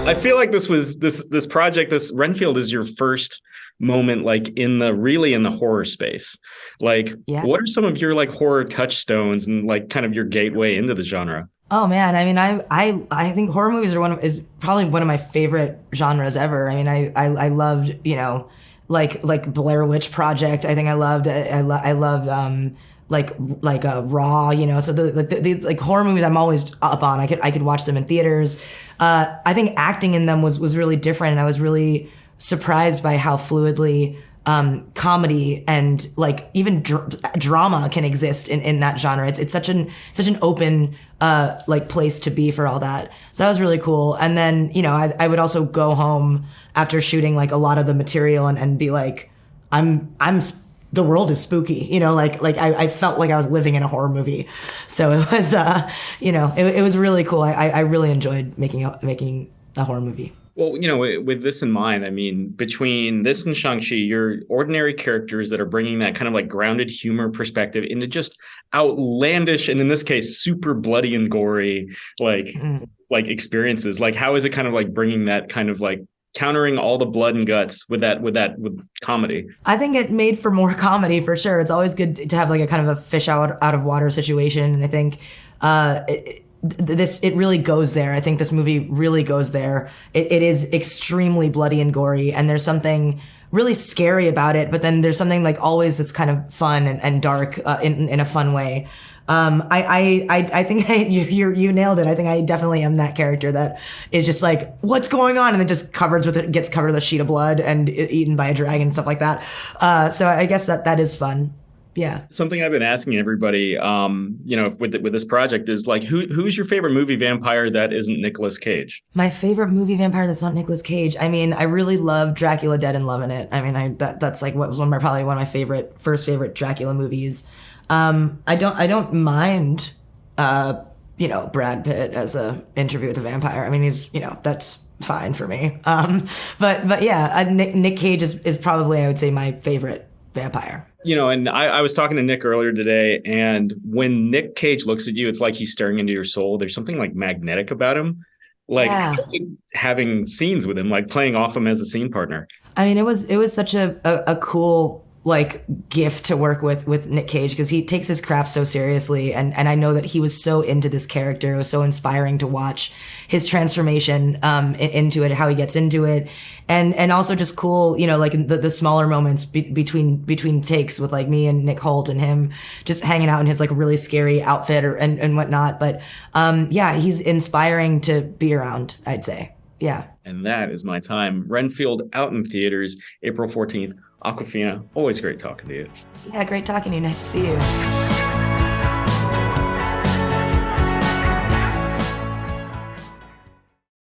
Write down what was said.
I feel like this project, this Renfield is your first moment like in the horror space. Like, Yeah. what are some of your like horror touchstones and like kind of your gateway into the genre? Oh man, I mean, I think horror movies are is probably one of my favorite genres ever. I mean, I loved, like Blair Witch Project. I think I loved. I loved like Raw. So these like horror movies I'm always up on. I could watch them in theaters. I think acting in them was really different, and I was really surprised by how fluidly comedy and like even drama can exist in that genre. It's such an open like place to be for all that. So that was really cool. And then I would also go home after shooting like a lot of the material and be like, the world is spooky, like I felt like I was living in a horror movie. So it was it was really cool. I really enjoyed making a horror movie. Well, with this in mind, I mean, between this and Shang-Chi, you're ordinary characters that are bringing that kind of like grounded humor perspective into just outlandish, and in this case, super bloody and gory, like experiences. Like, how is it kind of like bringing that kind of like countering all the blood and guts with comedy? I think it made for more comedy for sure. It's always good to have like a kind of a fish out of water situation, and I think it really goes there. I think this movie really goes there. It is extremely bloody and gory, and there's something really scary about it, but then there's something like always that's kind of fun and dark in a fun way. I think you nailed it. I think I definitely am that character that is just like, what's going on? And then just gets covered with a sheet of blood and eaten by a dragon and stuff like that. So I guess that is fun. Yeah. Something I've been asking everybody, with this project is like, who's your favorite movie vampire that isn't Nicolas Cage? My favorite movie vampire that's not Nicolas Cage. I mean, I really love Dracula Dead and Loving It. I mean, that's like what was probably one of my first favorite Dracula movies. I don't mind, Brad Pitt as a Interview with a Vampire. I mean, he's, that's fine for me. But yeah, Nick Cage is probably, I would say, my favorite vampire. And I was talking to Nick earlier today, and when Nick Cage looks at you, it's like he's staring into your soul. There's something like magnetic about him. Like, Yeah. having scenes with him, like playing off him as a scene partner. I mean, it was such a cool like gift to work with Nick Cage, because he takes his craft so seriously, and I know that he was so into this character. It was so inspiring to watch his transformation into it, how he gets into it, and also just cool, like the smaller moments between takes with like me and Nick Holt and him just hanging out in his like really scary outfit and whatnot. But yeah, he's inspiring to be around, I'd say. Yeah. And that is my time. Renfield out in theaters, April 14th. Awkwafina, always great talking to you. Yeah, great talking to you. Nice to see you.